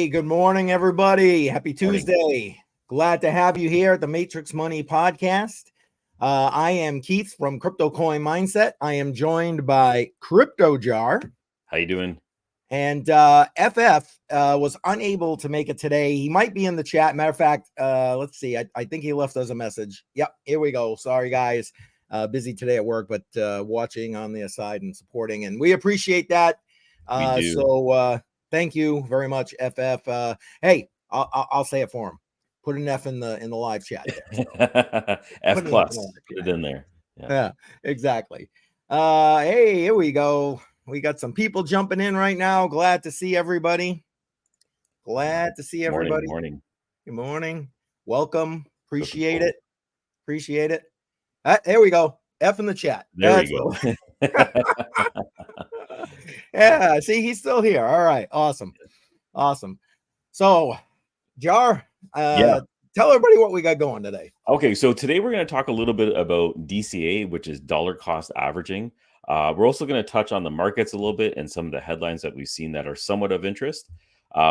Hey, good morning, everybody. Happy Morning. Tuesday. Glad to have you here at the Matrix Money Podcast. I am Keith from Crypto Coin Mindset. I am joined by Crypto Jar. How you doing? And FF was unable to make it today. He might be in the chat. Matter of fact, let's see. I think he left us a message. Yep, here we go. Sorry, guys. Busy today at work, but watching on the side and supporting. And we appreciate that. We do. So thank you very much, FF. Hey, I'll say it for him. Put an F in the live chat there. So. F plus. Put it in there. Yeah, exactly. Hey, here we go. We got some people jumping in right now. Glad to see everybody. Glad to see everybody. Morning. Good morning. Welcome. Appreciate it. Appreciate it. There we go. F in the chat. There we go. Yeah, see, he's still here. All right. Awesome. So, Jar, tell everybody what we got going today. Okay, so today we're going to talk a little bit about DCA, which is dollar cost averaging. We're also going to touch on the markets a little bit and some of the headlines that we've seen that are somewhat of interest.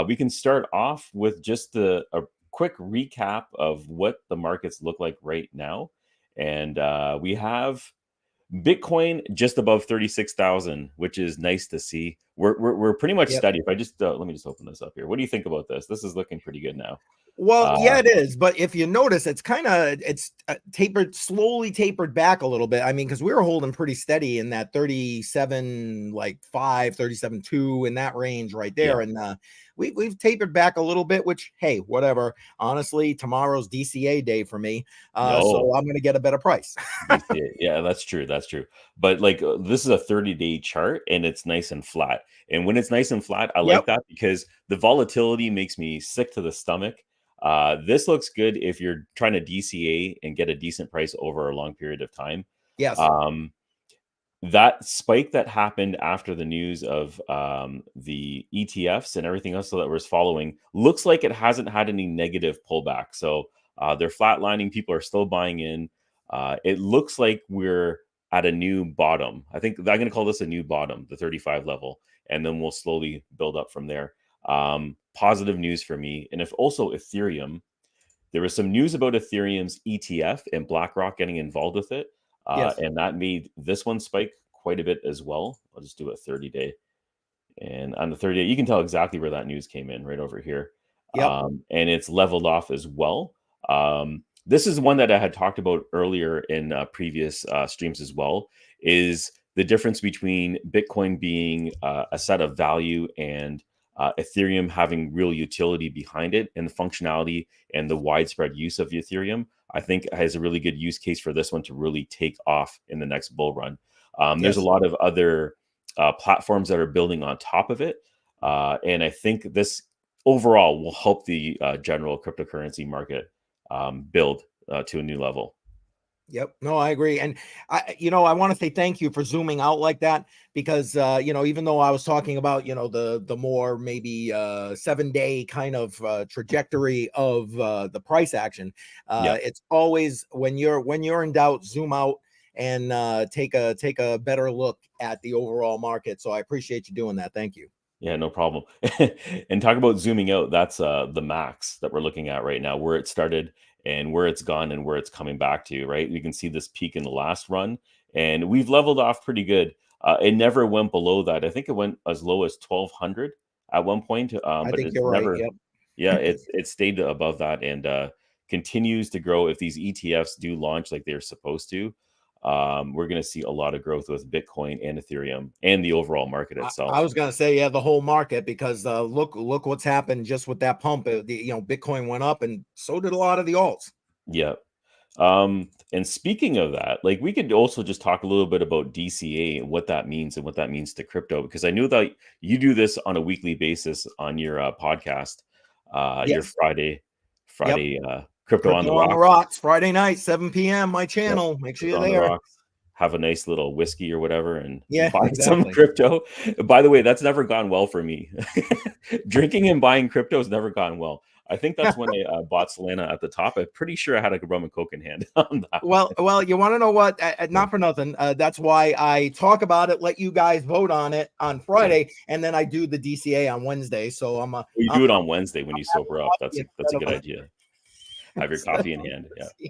We can start off with just a quick recap of what the markets look like right now. And we have Bitcoin just above 36,000, which is nice to see. We're pretty much steady. If I just let me just open this up here. What do you think about this? This is looking pretty good now. Well, yeah, it is. But if you notice, it's kind of slowly tapered back a little bit. I mean, because we were holding pretty steady in that 37, like 5, 37.2 in that range right there. Yeah. And we've tapered back a little bit, which, hey, whatever. Honestly, tomorrow's DCA day for me. So I'm going to get a better price. Yeah, that's true. That's true. But like this is a 30-day chart and it's nice and flat. And when it's nice and flat, I like that because the volatility makes me sick to the stomach. This looks good if you're trying to DCA and get a decent price over a long period of time. Yes. That spike that happened after the news of the ETFs and everything else that was following looks like it hasn't had any negative pullback. So they're flatlining. People are still buying in. It looks like we're at a new bottom. I think I'm going to call this a new bottom, the 35 level, and then we'll slowly build up from there. Positive news for me. And if also Ethereum, there was some news about Ethereum's ETF and BlackRock getting involved with it. And that made this one spike quite a bit as well. I'll just do a 30-day. And on the 30-day, you can tell exactly where that news came in right over here. And it's leveled off as well. This is one that I had talked about earlier in previous streams as well, is the difference between Bitcoin being a set of value and Ethereum having real utility behind it, and the functionality and the widespread use of Ethereum, I think has a really good use case for this one to really take off in the next bull run. There's a lot of other platforms that are building on top of it. And I think this overall will help the general cryptocurrency market build to a new level. Yep. No, I agree. And I want to say thank you for zooming out like that, because, even though I was talking about, the more maybe 7-day kind of trajectory of the price action, it's always when you're in doubt, zoom out and take a better look at the overall market. So I appreciate you doing that. Thank you. Yeah, no problem. And talk about zooming out. That's the max that we're looking at right now, where it started and where it's gone and where it's coming back to, right? You can see this peak in the last run and we've leveled off pretty good. It never went below that. I think it went as low as 1,200 at one point. I think you're right. Yep. Yeah, it stayed above that and continues to grow. If these ETFs do launch like they're supposed to, we're going to see a lot of growth with Bitcoin and Ethereum and the overall market itself. I was going to say, the whole market, because look what's happened just with that pump. Bitcoin went up and so did a lot of the alts. Yeah. And speaking of that, like we could also just talk a little bit about DCA and what that means to crypto, because I knew that you do this on a weekly basis on your podcast, your Friday, Crypto on the Rocks, Friday night, 7 p.m. my channel. Yep. Make sure you're there. Have a nice little whiskey or whatever and buy some crypto. By the way, that's never gone well for me. Drinking and buying crypto has never gone well. I think that's when I bought Solana at the top. I'm pretty sure I had a rum and coke in hand on that one. Well, you want to know what? Yeah. Not for nothing. That's why I talk about it, let you guys vote on it on Friday, and then I do the DCA on Wednesday. So I'm Well, you do it on Wednesday when you sober up. That's a good idea. Have your coffee in hand. Yeah.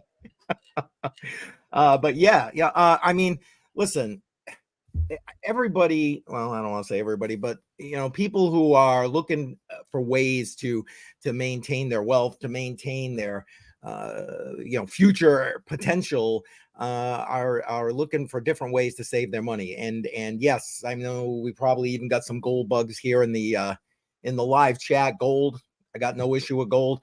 But yeah. I mean, listen, everybody, well, I don't want to say everybody, but people who are looking for ways to maintain their wealth, to maintain their future potential, are looking for different ways to save their money. And yes, I know we probably even got some gold bugs here in the live chat. Gold, I got no issue with gold,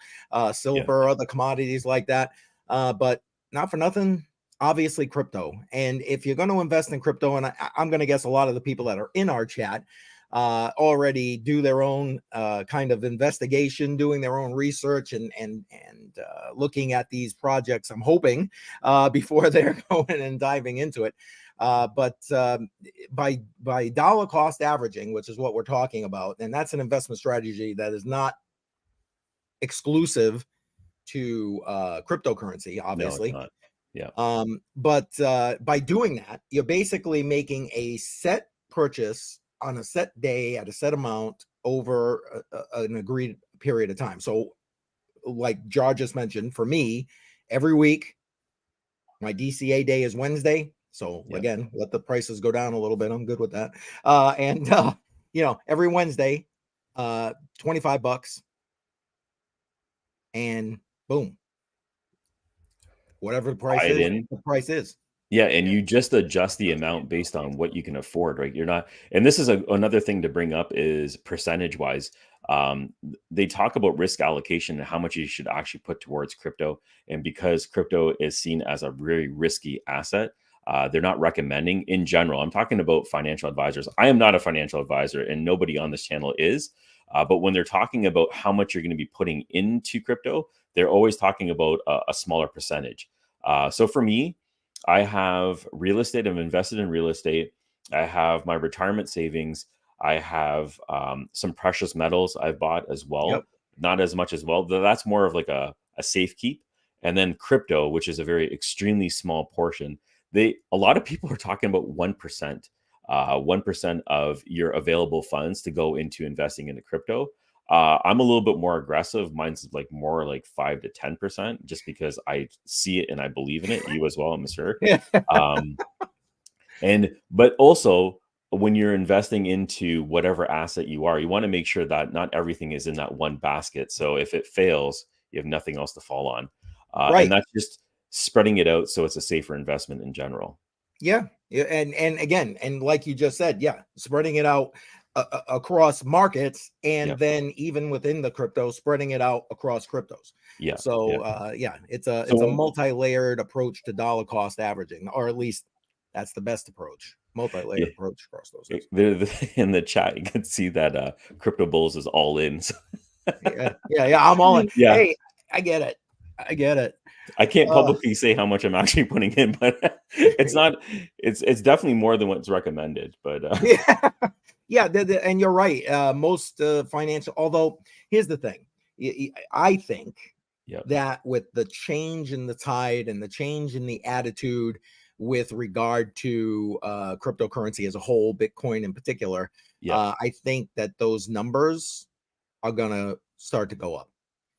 silver, other commodities like that, but not for nothing, obviously crypto. And if you're going to invest in crypto, and I'm going to guess a lot of the people that are in our chat already do their own kind of investigation, doing their own research, and looking at these projects, I'm hoping, before they're going and diving into it. But by dollar cost averaging, which is what we're talking about, and that's an investment strategy that is not exclusive to cryptocurrency, obviously. No, it's not. Yeah. But by doing that, you're basically making a set purchase on a set day at a set amount over an agreed period of time. So like Jar just mentioned, for me, every week, my DCA day is Wednesday. So again, let the prices go down a little bit. I'm good with that. Every Wednesday, $25, and boom, whatever the price is. Yeah, and you just adjust the amount based on what you can afford, right? You're not, and this is another thing to bring up is percentage wise. They talk about risk allocation and how much you should actually put towards crypto. And because crypto is seen as a very risky asset, they're not recommending in general. I'm talking about financial advisors. I am not a financial advisor, and nobody on this channel is. But when they're talking about how much you're going to be putting into crypto, they're always talking about a smaller percentage. So for me, I have real estate. I'm invested in real estate. I have my retirement savings. I have some precious metals I've bought as well. Yep. Not as much as well. That's more of like a safe keep. And then crypto, which is a very extremely small portion. A lot of people are talking about 1%. 1% of your available funds to go into investing into crypto. I'm a little bit more aggressive. Mine's like more like 5 to 10%, just because I see it and I believe in it. You as well, I'm sure. But also when you're investing into whatever asset you want to make sure that not everything is in that one basket. So if it fails, you have nothing else to fall on. Right. And that's just spreading it out so it's a safer investment in general. Yeah. And again, and like you just said, spreading it out across markets, and then even within the crypto, spreading it out across cryptos. Yeah. So it's a multi-layered approach to dollar cost averaging, or at least that's the best approach. Multi-layered approach across those things. In the chat, you can see that Crypto Bulls is all in. So. Yeah, I'm all in. Yeah. Hey, I get it. I can't publicly say how much I'm actually putting in, but it's definitely more than what's recommended. But and you're right. Most financial, although here's the thing, I think that with the change in the tide and the change in the attitude with regard to cryptocurrency as a whole, Bitcoin in particular, I think that those numbers are gonna start to go up.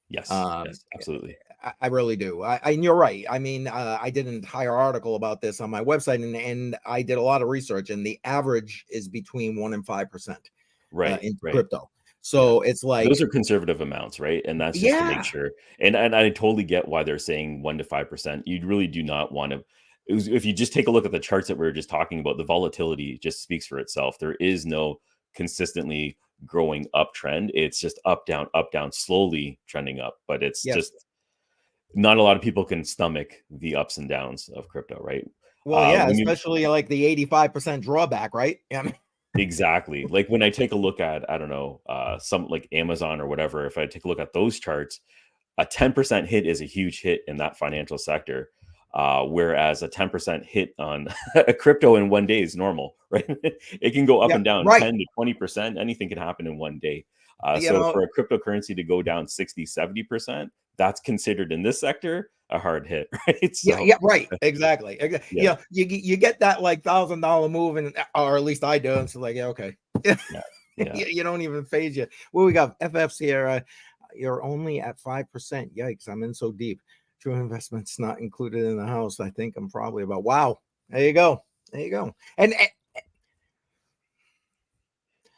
Yes, absolutely. I really do. And you're right. I mean, I did an entire article about this on my website, and I did a lot of research, and the average is between 1% and 5%, in crypto. So it's like those are conservative amounts, right? And that's just to make sure. And I totally get why they're saying 1% to 5%. You really do not want to. If you just take a look at the charts that we were just talking about, the volatility just speaks for itself. There is no consistently growing uptrend. It's just up, down, slowly trending up. But it's just not a lot of people can stomach the ups and downs of crypto, right? Well, especially like the 85% drawback, right? Yeah. Exactly. Like when I take a look at, I don't know, some like Amazon or whatever, if I take a look at those charts, a 10% hit is a huge hit in that financial sector. Whereas a 10% hit on a crypto in one day is normal, right? It can go up and down 10 to 20%. Anything can happen in one day. You So know, for a cryptocurrency to go down 60-70%, that's considered in this sector a hard hit, right? yeah, So yeah, right, exactly. yeah, Yeah, you get that like $1,000 move, and or at least I do. And so like, yeah, okay. yeah, yeah. You don't even phase you. Well, we got FFs here. You're only at 5%. Yikes! I'm in so deep. True investments not included in the house. I think I'm probably about. Wow. There you go. There you go. And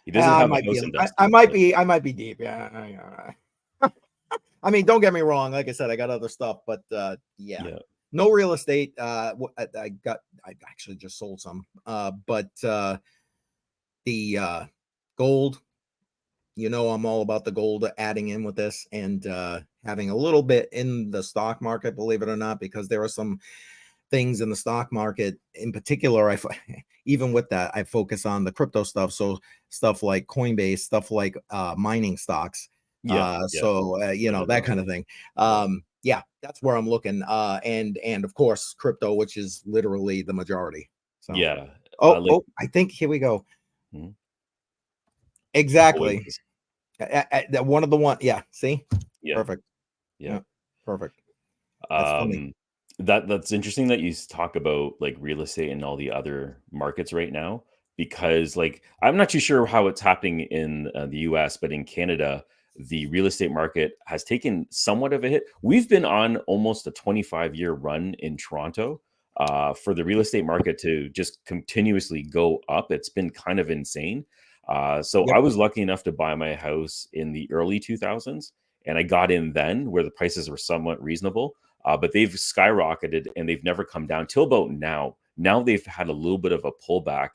He doesn't I have a might be. house invested. So I might be deep. Yeah. I mean, don't get me wrong. Like I said, I got other stuff, but yeah, yeah, no real estate. I actually just sold some. But the gold, I'm all about the gold adding in with this, and having a little bit in the stock market, believe it or not, because there are some things in the stock market in particular. Even with that, I focus on the crypto stuff. So stuff like Coinbase, stuff like mining stocks. yeah, yeah. That Weatherville. kind of thing. Yeah, Yeah, that's where I'm looking. And of course crypto, which is literally the majority. So yeah. Like I think here we go. mhm. Always Exactly. is. One of the one. Yeah. See, Yeah, perfect. yeah. Yeah, perfect. That's funny. Um, that's interesting that you talk about like real estate and all the other markets right now, because like I'm not too sure how it's happening in the US, but in Canada, the real estate market has taken somewhat of a hit. We've been on almost a 25-year run in Toronto for the real estate market to just continuously go up. It's been kind of insane. So I Yep. was lucky enough to buy my house in the early 2000s, and I got in then where the prices were somewhat reasonable, but they've skyrocketed and they've never come down till about now. Now they've had a little bit of a pullback.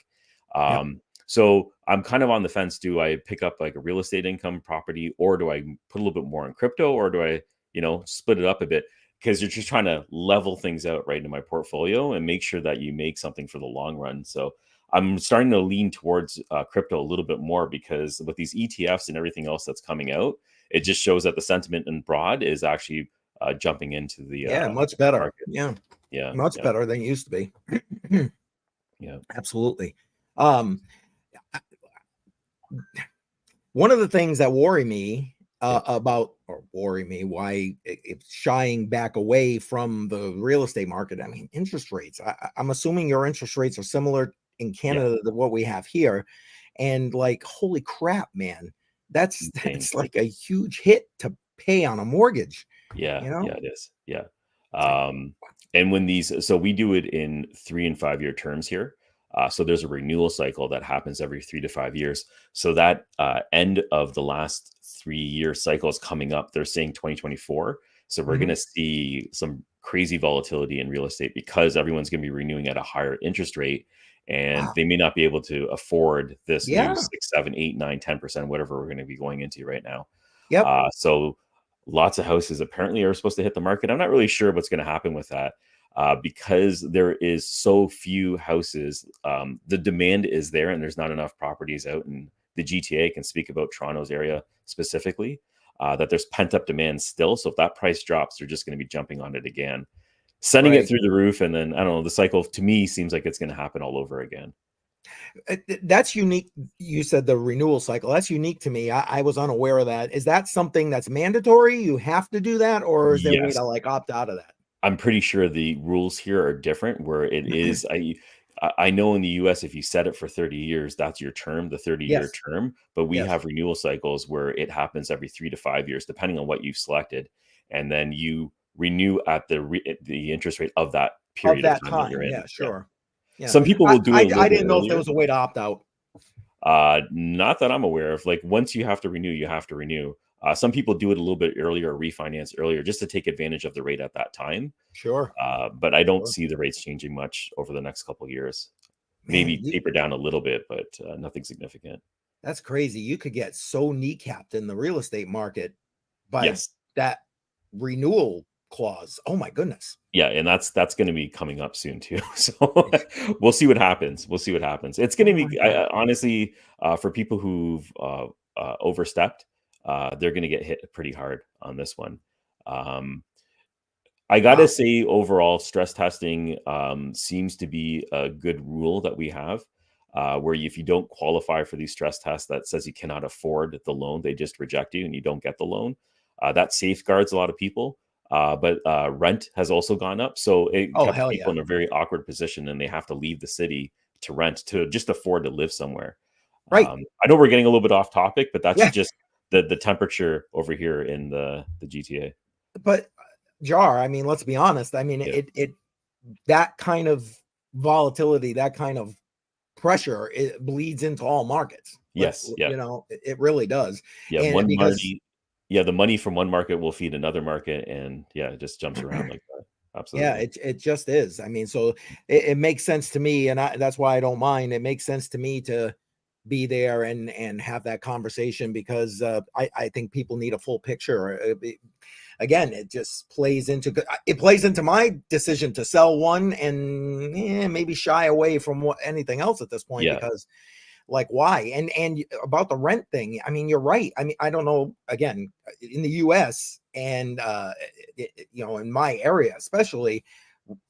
Yep. So I'm kind of on the fence. Do I pick up like a real estate income property, or do I put a little bit more in crypto, or do I, split it up a bit? Because you're just trying to level things out right in my portfolio and make sure that you make something for the long run. So I'm starting to lean towards crypto a little bit more, because with these ETFs and everything else that's coming out, it just shows that the sentiment in broad is actually jumping into Yeah, the much better. market. Yeah, Yeah, much yeah, better than it used to be. yeah, Absolutely. Um, One of the things that worry me yeah, why it's shying back away from the real estate market. I mean, interest rates. I'm assuming your interest rates are similar in yeah. Canada to what we have here, and like, holy crap, man, that's Insane. that's like a huge hit to pay on a mortgage. Yeah, You know, yeah, it is. Yeah. it's like, And when so we do it in 3 and 5 year terms here. So there's a renewal cycle that happens every 3 to 5 years. So that end of the last 3 year cycle is coming up. They're saying 2024. So we're going mhm. to see some crazy volatility in real estate, because everyone's going to be renewing at a higher interest rate, and Wow, they may not be able to afford this new yeah, 6, 7, 8, 9, 10%, whatever we're going to be going into right now. yep. So lots of houses apparently are supposed to hit the market. I'm not really sure what's going to happen with that, because there is so few houses. The demand is there, and there's not enough properties out in the GTA. I can speak about Toronto's area specifically. That there's pent up demand still. So if that price drops, they're just going to be jumping on it again, sending it Right. through the roof, and then I don't know. The cycle to me seems like it's going to happen all over again. That's unique. You said the renewal cycle. That's unique to me. I was unaware of that. Is that something that's mandatory? You have to do that, or is there a way Yes, to like opt out of that? I'm pretty sure the rules here are different, where it is I know in the US, if you set it for 30 years, that's your term, the 30-year Yes. term, but we Yes. have renewal cycles where it happens every 3 to 5 years, depending on what you've selected, and then you renew at the interest rate of that Of period of that time that you're time. in. Yeah, Yeah. sure. Yeah. Some people will do it a little I bit didn't know if there earlier. was a way to opt out. Not that I'm aware of. Like once you have to renew, you have to renew. Some people do it a little bit earlier, or refinance earlier, just to take advantage of the rate at that time. Sure. But I don't Sure. see the rates changing much over the next couple of years. Man, Maybe taper down a little bit, but nothing significant. that's crazy. You could get so kneecapped in the real estate market by Yes. that renewal clause. Oh my goodness. Yeah, and that's going to be coming up soon too. So we'll see what happens. We'll see what happens. It's going Oh to my be God. honestly for people who've overstepped, they're going to get hit pretty hard on this one. Um, I gotta Wow. say, overall, stress testing seems to be a good rule that we have. where if you don't qualify for these stress tests that says you cannot afford the loan, they just reject you and you don't get the loan. That safeguards a lot of people. But rent has also gone up. So it Oh, kept hell people yeah. in a very awkward position, and they have to leave the city to rent to just afford to live somewhere. Right. I know we're getting a little bit off topic, but that's Yeah. just the temperature over here in the GTA. But Jar, I mean, let's be honest. I mean, Yeah. it that kind of volatility, that kind of pressure, it bleeds into all markets. Let's, Yes. Yeah. it really does. Yeah. And One because money. Yeah. The money from one market will feed another market, and yeah, it just jumps around like that. yeah, Absolutely. it just is. I mean, so it makes sense to me, and that's why I don't mind. It makes sense to me to be there and have that conversation because I think people need a full picture. Again, it just plays into my decision to sell one and maybe shy away from anything else at this point Yeah. because like why and about the rent thing, I mean, you're right. I mean, I don't know, again, in the US and in my area especially,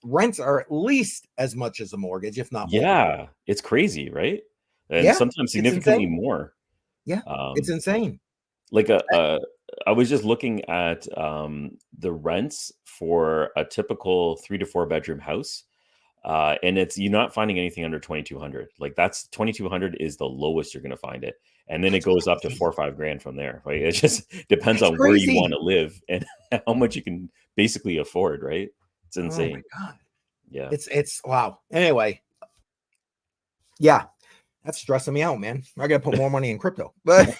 rents are at least as much as a mortgage, if not more. Yeah. It's crazy, right? And Yeah, sometimes it's significantly insane. more. Yeah, it's Um, insane. like I was just looking at the rents for a typical 3 to 4 bedroom house, and you're not finding anything under 2,200. Like that's 2,200 is the lowest you're going to find it, and then it That's goes up to crazy. 4 or 5 grand from there. Right? It just depends That's on where you want crazy. to live and how much you can basically afford. Right? It's Oh my insane. god. Yeah. It's wow. Anyway, yeah, that's stressing me out, man. I gotta put more money in crypto. But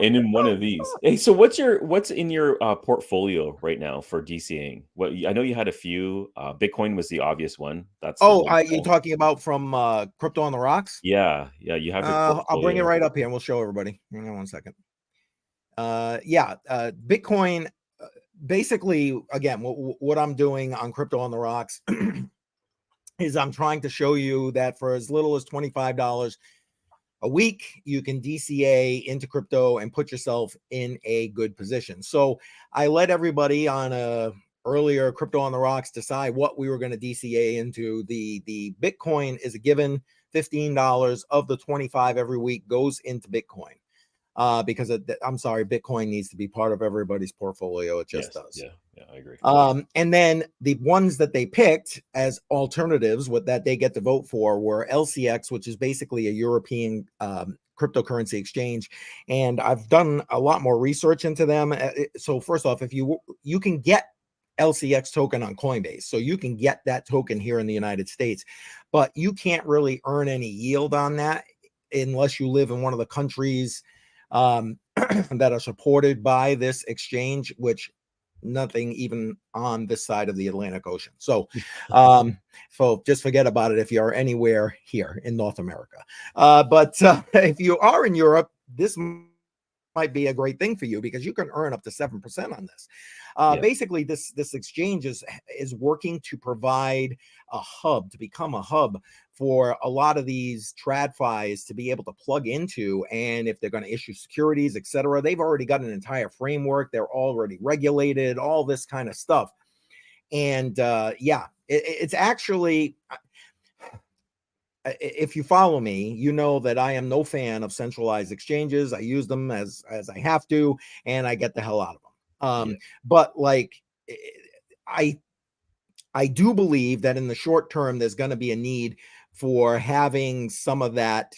And in one of these, hey, so what's in your portfolio right now for DCAing? What I know you had a few. Bitcoin was the obvious one. That's the oh, big you're one. talking about from Crypto on the Rocks? Yeah, yeah. You have your I'll bring it portfolio. right up here and we'll show everybody. Hang on one second. Yeah, Bitcoin. Basically, again, what I'm doing on Crypto on the Rocks is I'm trying to show you that for as little as $25 a week, you can DCA into crypto and put yourself in a good position. So I let everybody on a earlier Crypto on the Rocks decide what we were going to DCA into. The Bitcoin is a given. $15 of the 25 every week goes into Bitcoin. Because I'm sorry, Bitcoin needs to be part of everybody's portfolio. It just Yes, does. yeah, yeah. I agree. And then the ones that they picked as alternatives, what that they get to vote for, were LCX, which is basically a European cryptocurrency exchange. And I've done a lot more research into them. So first off, if you can get LCX token on Coinbase, so you can get that token here in the United States, but you can't really earn any yield on that unless you live in one of the countries that are supported by this exchange, which nothing even on this side of the Atlantic Ocean. So just forget about it if you're anywhere here in North America. But if you are in Europe, this might be a great thing for you because you can earn up to 7% on this. Yeah, Basically, this exchange is working to provide a hub, to become a hub for a lot of these TradFis to be able to plug into. And if they're going to issue securities, etc., they've already got an entire framework. They're already regulated, all this kind of stuff. And yeah, it's actually, if you follow me, you know that I am no fan of centralized exchanges. I use them as I have to, and I get the hell out of them. yeah, But like, I I do believe that in the short term, there's going to be a need for having some of that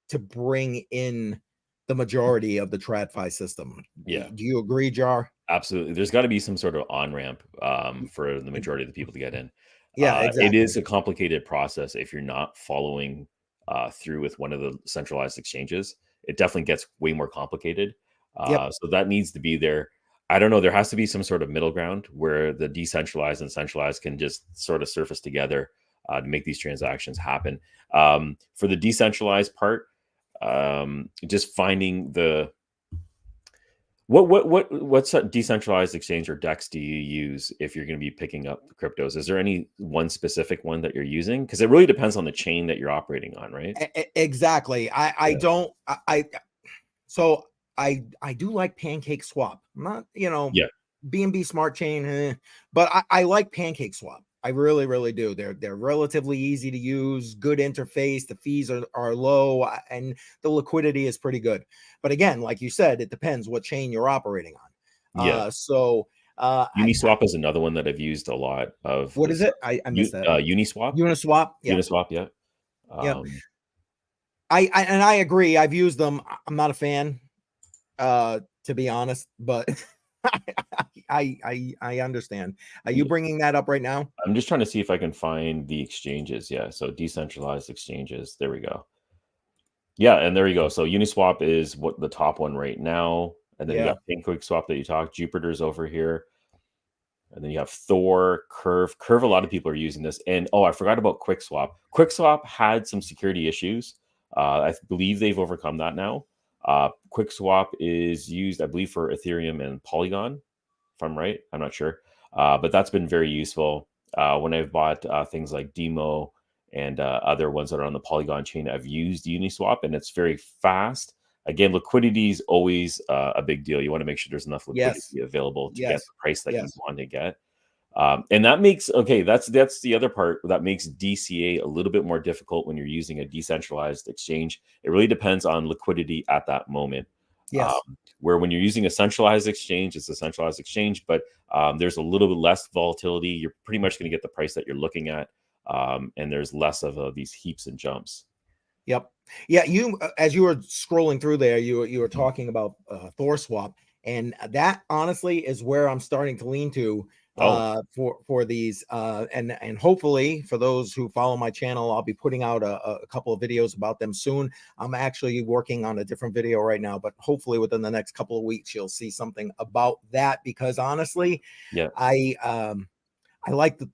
to bring in the majority of the TradFi system. yeah. Do you agree, Jar? Absolutely. There's got to be some sort of on ramp for the majority of the people to get in. Yeah, It is exactly. a complicated process if you're not following through with one of the centralized exchanges. It definitely gets way more complicated. Yep. So that needs to be there. I don't know. There has to be some sort of middle ground where the decentralized and centralized can just sort of surface together to make these transactions happen. For the decentralized part, just finding the what's a decentralized exchange or DEX do you use if you're going to be picking up cryptos? Is there any one specific one that you're using? Because it really depends on the chain that you're operating on, right? Exactly. I Yeah. don't so I do like Pancake Swap. I'm not, Yeah. BNB Smart Chain, but I like Pancake Swap. I really, really do. They're relatively easy to use, good interface. The fees are low, and the liquidity is pretty good. But again, like you said, it depends what chain you're operating on. Yeah. So Uniswap is another one that I've used a lot of. what is it? I missed that. Uniswap. Uniswap. Yeah. Uniswap, yeah. Yeah. I agree. I've used them. I'm not a fan, to be honest, but I understand. Are you bringing that up right now? I'm just trying to see if I can find the exchanges. Yeah, so decentralized exchanges. There we go. Yeah, and there you go. So Uniswap is what the top one right now, and then you Yeah. got PancakeSwap that you talked. Jupiter's over here, and then you have Thor, Curve. Curve, a lot of people are using this. And oh, I forgot about QuickSwap. QuickSwap had some security issues. I believe they've overcome that now. QuickSwap is used, I believe, for Ethereum and Polygon, if I'm right. I'm not sure. But that's been very useful. When I've bought things like Demo and other ones that are on the Polygon chain, I've used Uniswap, and it's very fast. Again, liquidity is always a big deal. You want to make sure there's enough liquidity available to get the price that you want to get. And that makes, that's the other part that makes DCA a little bit more difficult when you're using a decentralized exchange. It really depends on liquidity at that moment. Yes. Where when you're using a centralized exchange, it's a centralized exchange, but there's a little bit less volatility. You're pretty much going to get the price that you're looking at. And there's less of these heaps and jumps. Yep. Yeah. You, as you were scrolling through there, you were talking about ThorSwap, and that honestly is where I'm starting to lean to for these. And hopefully for those who follow my channel, I'll be putting out a couple of videos about them soon. I'm actually working on a different video right now, but hopefully within the next couple of weeks, you'll see something about that, because honestly, yeah, I like the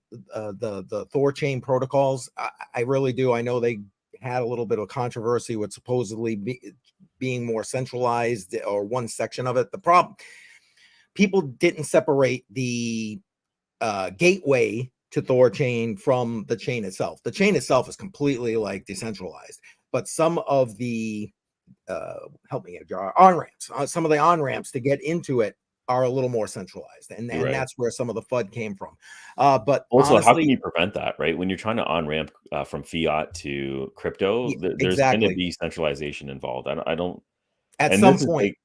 Thorchain protocols. I really do. I know they had a little bit of controversy with supposedly being more centralized, or one section of it. The problem, people didn't separate the gateway to Thorchain from the chain itself. The chain itself is completely like decentralized, but some of the help me, on-ramps, some of the on-ramps to get into it are a little more centralized, and that's where some of the FUD came from. But also, honestly, how can you prevent that, right? When you're trying to on-ramp from fiat to crypto, there's going to be centralization involved. I don't. At some point,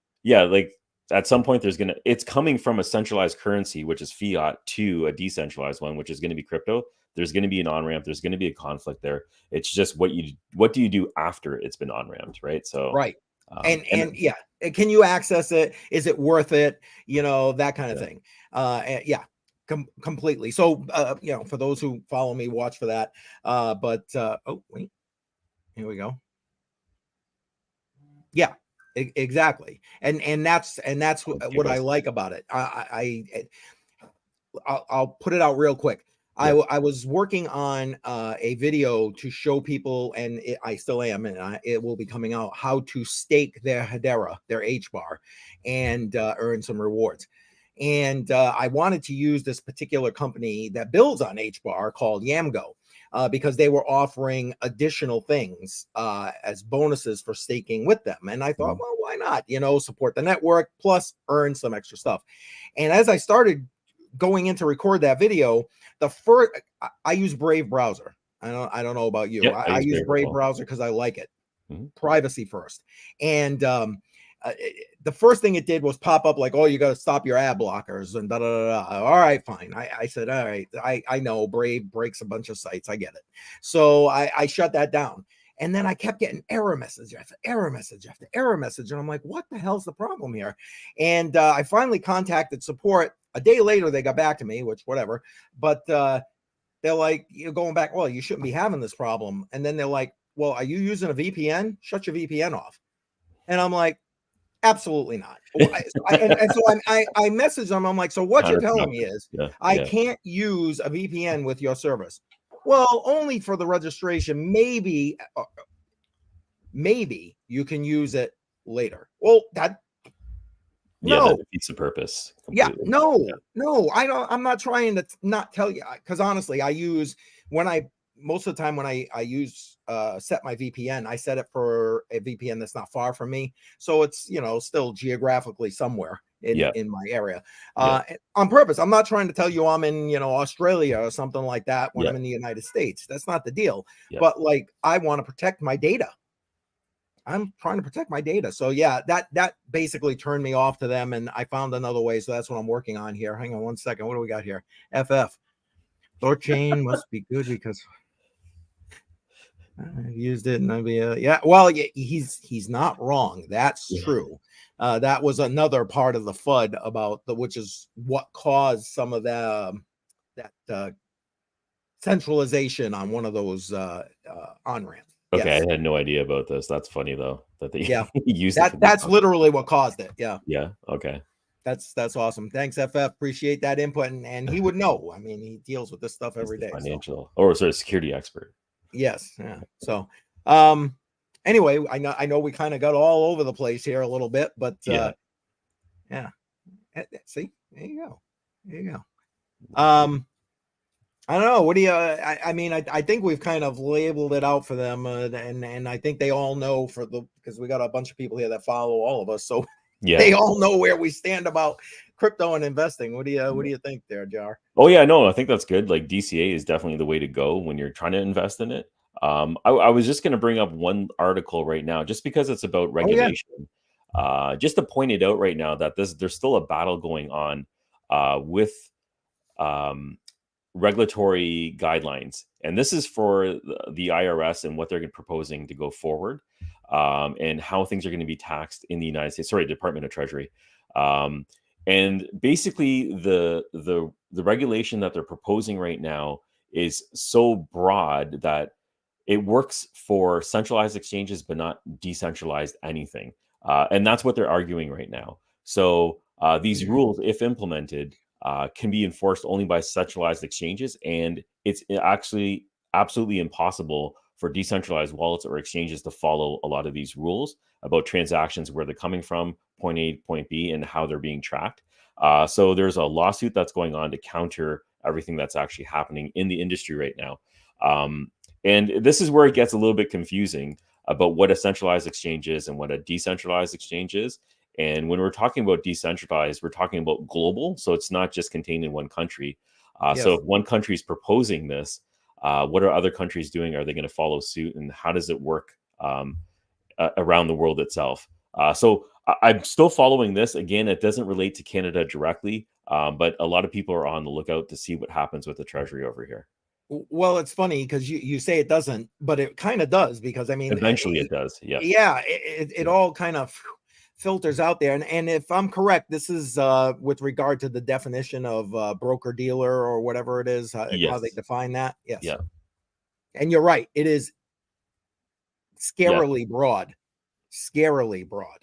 at some point, it's coming from a centralized currency, which is fiat, to a decentralized one, which is going to be crypto. There's going to be an on-ramp. There's going to be a conflict there. It's just what do you do after it's been on-ramped, right? So right. And yeah, can you access it? Is it worth it? That kind of thing. Completely. So, for those who follow me, watch for that. Oh, wait, here we go. Yeah, exactly. And that's what I like about it. I'll put it out real quick. Yeah. I was working on a video to show people, and I still am, and it will be coming out, how to stake their Hedera, their HBAR, and earn some rewards. And I wanted to use this particular company that builds on HBAR called Yamgo, because they were offering additional things as bonuses for staking with them. And I thought, well, why not? Support the network, plus earn some extra stuff. And as I started going in to record that video, I use Brave browser. I don't know about you. Yeah, I use Brave browser because I like it. Privacy first. And the first thing it did was pop up like, oh, you got to stop your ad blockers and da da da. All right, fine. I said, all right, I know Brave breaks a bunch of sites. I get it. So I shut that down. And then I kept getting error message after error message after error message. And I'm like, what the hell's the problem here? And I finally contacted support. A day later, they got back to me, which whatever. But they're like, you're going back, well, you shouldn't be having this problem. And then they're like, well, are you using a VPN? Shut your VPN off. And I'm like, absolutely not. So I messaged them. I'm like, so what you're telling me is I can't use a VPN with your service. Well, only for the registration. Maybe you can use it later. Well, that defeats the purpose completely. No, I'm not trying to not tell you, because honestly, most of the time when I use set my VPN, I set it for a VPN that's not far from me, so it's still geographically somewhere, Yeah. in my area, Yeah. on purpose. I'm not trying to tell you I'm in, Australia or something like that when Yeah. I'm in the United States. That's not the deal. Yeah. But like, I want to protect my data. I'm trying to protect my data. So yeah, that basically turned me off to them, and I found another way. So that's what I'm working on here. Hang on one second. What do we got here? FF. Thorchain must be good because I've used it, and I'd be yeah. Well, yeah, he's not wrong. That's Yeah. true. That was another part of the FUD about which is what caused some of the that centralization on one of those on ramps. Okay, Yes. I had no idea about this. That's funny though that they Yeah. used it for this. That's literally what caused it. Yeah. Yeah. Okay. That's awesome. Thanks, FF. Appreciate that input. And he would know. I mean, he deals with this stuff He's every the day. So. financial or sort of security expert. Yes. Yeah. So anyway, I know we kind of got all over the place here a little bit, but Yeah. See, there you go. There you go. I don't know. What do you? I mean, I think we've kind of labeled it out for them, and I think they all know because we got a bunch of people here that follow all of us, so Yeah. they all know where we stand about crypto and investing. What do you think there, Jar? Oh yeah, no, I think that's good. Like DCA is definitely the way to go when you're trying to invest in it. I was just going to bring up one article right now, just because it's about Oh yeah, regulation. Just to point it out right now that there's still a battle going on with um, regulatory guidelines, and this is for the IRS and what they're proposing to go forward, and how things are going to be taxed in the United States. Sorry, Department of Treasury. And basically, the regulation that they're proposing right now is so broad that it works for centralized exchanges, but not decentralized anything. And that's what they're arguing right now. So these rules, if implemented, can be enforced only by centralized exchanges, and it's actually absolutely impossible for decentralized wallets or exchanges to follow a lot of these rules about transactions, where they're coming from, point A to point B, and how they're being tracked. So there's a lawsuit that's going on to counter everything that's actually happening in the industry right now. And this is where it gets a little bit confusing about what a centralized exchange is and what a decentralized exchange is. And when we're talking about decentralized, we're talking about global. So it's not just contained in one country. Yes. So if one country is proposing this, what are other countries doing? Are they going to follow suit? And how does it work around the world itself? So I'm still following this. Again, it doesn't relate to Canada directly, but a lot of people are on the lookout to see what happens with the Treasury over here. Well, it's funny because you say it doesn't, but it kind of does, because I mean, Eventually it does. Yeah. Yeah, it all kind of filters out there. And if I'm correct, this is with regard to the definition of broker dealer or whatever it is, how Yes. they define that. Yes. Yeah. And you're right. It is Yeah. scarily broad. Scarily broad.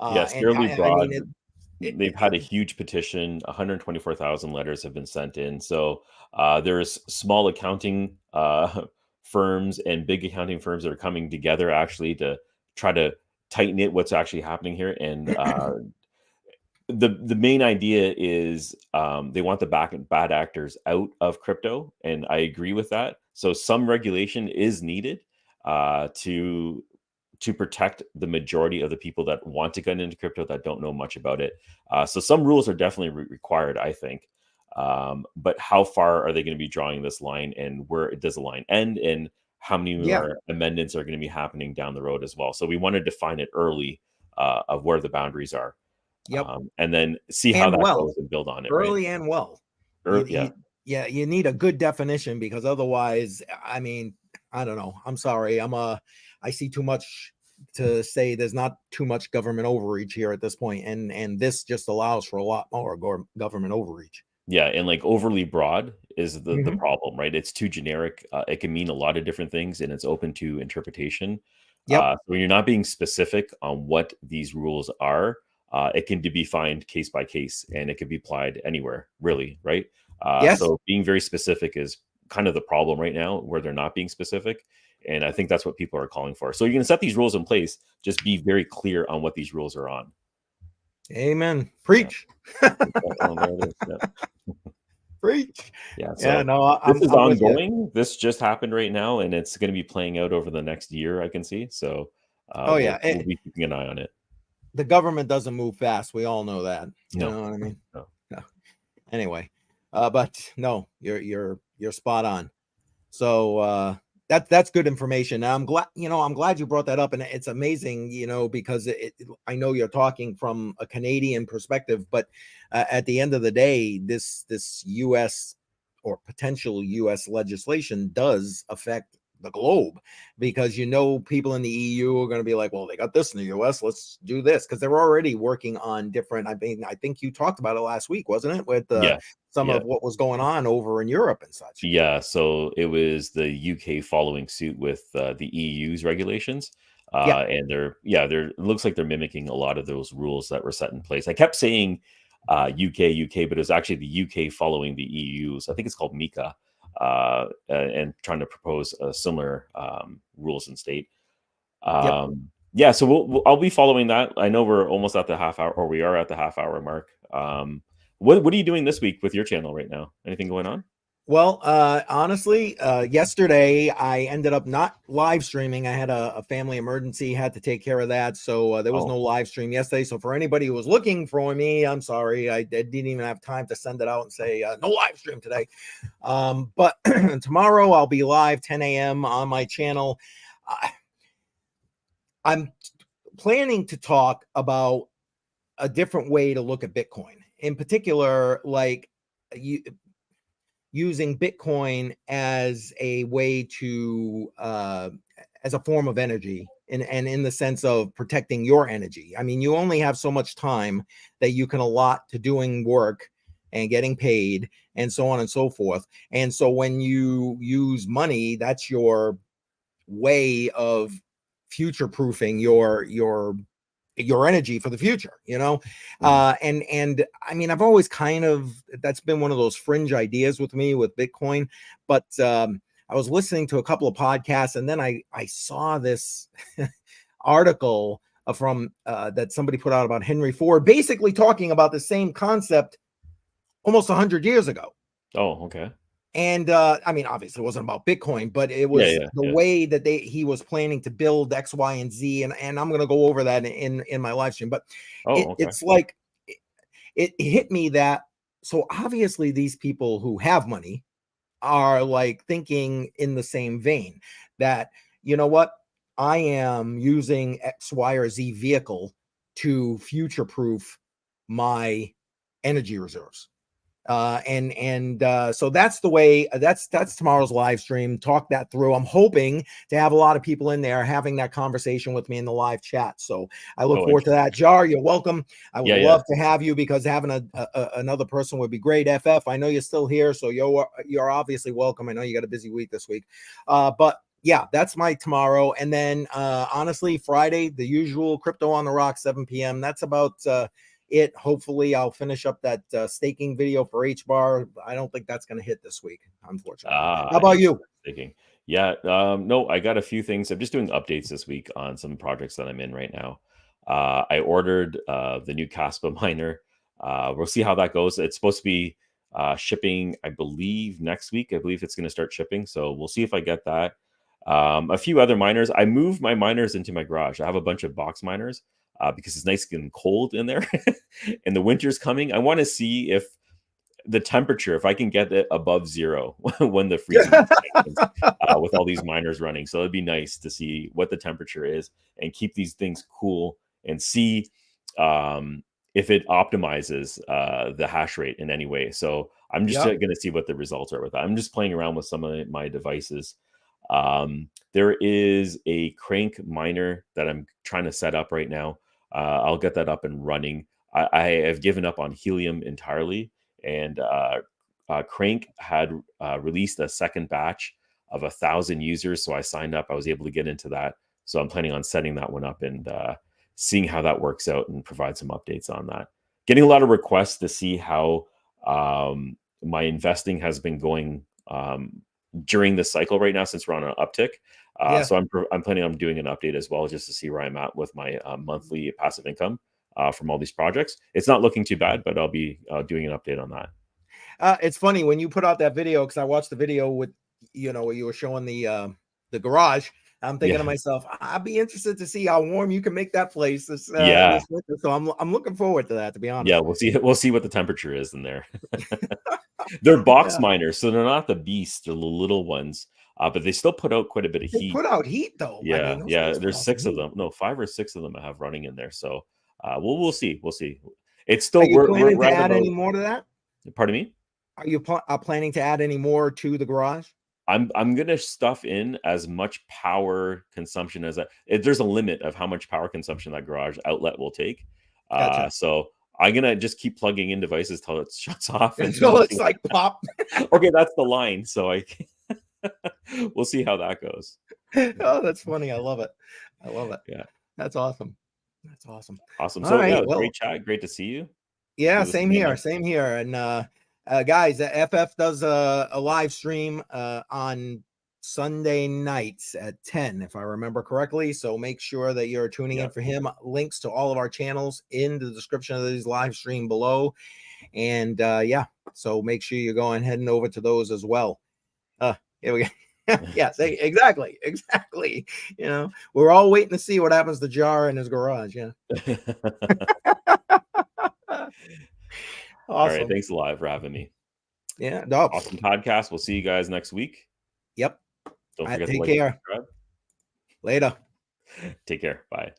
Yeah, scarily broad. I mean, They've had a huge petition. 124,000 letters have been sent in. So there's small accounting firms and big accounting firms that are coming together actually to try to tighten it, what's actually happening here. And the main idea is they want the bad actors out of crypto, and I agree with that. So some regulation is needed to protect the majority of the people that want to get into crypto that don't know much about it. So some rules are definitely required, I think. But how far are they going to be drawing this line, and where does the line end, and how many more amendments are going to be happening down the road as well? So we want to define it early of where the boundaries are. Yep. And then see how that goes and build on it. Early and well. Yeah. You need a good definition, because otherwise, I mean, I don't know. I'm sorry. I see too much to say there's not too much government overreach here at this point, and this just allows for a lot more government overreach. Yeah, and like overly broad is the problem, right? It's too generic. It can mean a lot of different things, and it's open to interpretation. So when you're not being specific on what these rules are, it can be defined case by case, and it can be applied anywhere, really, right? So being very specific is kind of the problem right now, where they're not being specific. And I think that's what people are calling for. So you're going to set these rules in place. Just be very clear on what these rules are on. Amen. Preach. Yeah. Preach. Yeah. So this is ongoing. This just happened right now, and it's going to be playing out over the next year, I can see. So we'll be keeping an eye on it. the government doesn't move fast. We all know that. You No, know what I mean? no. No. Anyway, but no, you're spot on. So that's good information. I'm glad, I'm glad you brought that up, and it's amazing, because I know you're talking from a Canadian perspective, but at the end of the day, this U.S. or potential U.S. legislation does affect the globe, because people in the EU are going to be like, well, they got this in the US, let's do this, because they're already working on different. I mean, I think you talked about it last week, wasn't it, with Yeah, some yeah. of what was going on over in Europe and such. Yeah, so it was the UK following suit with the EU's regulations. Yeah, And it looks like they're mimicking a lot of those rules that were set in place. I kept saying UK, but it was actually the UK following the EU. So I think it's called MiCA, and trying to propose similar rules in state. yep. Yeah, so I'll be following that. I know we're almost at the half hour, or we are at the half hour mark. What are you doing this week with your channel right now? Anything going on? Well, honestly, yesterday I ended up not live streaming. I had a family emergency, had to take care of that. So there was Oh, no live stream yesterday. So for anybody who was looking for me, I'm sorry. I didn't even have time to send it out and say no live stream today. But tomorrow I'll be live 10 a.m. on my channel. I'm planning to talk about a different way to look at Bitcoin. In particular, like using Bitcoin as a way to as a form of energy, and in the sense of protecting your energy. I mean, you only have so much time that you can allot to doing work and getting paid and so on and so forth. And so when you use money, that's your way of future proofing your energy for the future, and I mean, I've always that's been one of those fringe ideas with me with Bitcoin, but I was listening to a couple of podcasts, and then I saw this article from that somebody put out about Henry Ford, basically talking about the same concept almost 100 years ago. oh, okay. And I mean, obviously it wasn't about Bitcoin, but it Yeah, was yeah, the yeah. way that he was planning to build X, Y, and Z. And I'm going to go over that in my live stream. But Oh, okay. it's like it hit me that, so obviously these people who have money are like thinking in the same vein that, you know what, I am using X, Y, or Z vehicle to future proof my energy reserves. So that's the way. That's tomorrow's live stream. Talk that through. I'm hoping to have a lot of people in there having that conversation with me in the live chat. So I look Oh, forward to that. interesting. Jar, you're welcome. I would Yeah, yeah. love to have you, because having another person would be great. FF, I know you're still here, so you're obviously welcome. I know you got a busy week this week, but yeah, that's my tomorrow. And then honestly, Friday, the usual Crypto on the Rock, 7 p.m. That's about it. Hopefully I'll finish up that staking video for HBAR. I don't think that's going to hit this week, unfortunately. How about you? Thinking. Yeah, no, I got a few things. I'm just doing updates this week on some projects that I'm in right now. I ordered the new Caspa miner. We'll see how that goes. It's supposed to be shipping, I believe, next week. I believe it's going to start shipping. So we'll see if I get that. A few other miners. I moved my miners into my garage. I have a bunch of box miners because it's nice and cold in there, and the winter's coming. I want to see if the temperature, if I can get it above zero when the freezing happens, with all these miners running. So it'd be nice to see what the temperature is and keep these things cool and see if it optimizes the hash rate in any way. So I'm just Yep. going to see what the results are with that. I'm just playing around with some of my devices. There is a Crank miner that I'm trying to set up right now. I'll get that up and running. I have given up on Helium entirely, and Crank had released a second batch of 1,000 users, so I signed up. I was able to get into that, so I'm planning on setting that one up and seeing how that works out and provide some updates on that. Getting a lot of requests to see how my investing has been going during this cycle right now, since we're on an uptick. Yeah. So I'm planning on doing an update as well, just to see where I'm at with my monthly passive income from all these projects. It's not looking too bad, but I'll be doing an update on that. It's funny when you put out that video, because I watched the video with, where you were showing the garage. I'm thinking to Yeah. myself, I'd be interested to see how warm you can make that place this Yeah. this winter. So I'm looking forward to that, to be Yeah, honest. we'll see what the temperature is in there. They're box Yeah. miners, so they're not the beasts, they're the little ones, but they still put out quite a bit of They heat. put out heat though. I mean, Yeah, those yeah, things put there's out some 6 of heat. them. No, 5 or 6 of them I have running in there, so, we'll see, we'll see. It's Are still you we're planning to right add about. any more to that? Pardon me? Are you planning to add any more to the garage? I'm gonna stuff in as much power consumption as there's a limit of how much power consumption that garage outlet will take. Gotcha. So I'm gonna just keep plugging in devices till it shuts off, and So it's like pop. okay, that's the line. So we'll see how that goes. Oh, that's funny. I love it. I love it. Yeah, That's awesome. That's awesome. awesome. All So yeah, it right. was Well, great chat. Great to see you. Let's yeah, do this same again here. next Same week. here. And guys, FF does a live stream on Sunday nights at 10, if I remember correctly. So make sure that you're tuning Yeah. in for him. Links to all of our channels in the description of this live stream below. And yeah, so make sure you're going heading over to those as well. Here we go. Yes, exactly. You know, we're all waiting to see what happens to Jar in his garage. Yeah. All right. Awesome. Thanks a lot for having me. Yeah. No. Awesome podcast. We'll see you guys next week. Yep. Don't forget to Take like and care. subscribe. Later. Take care. Bye.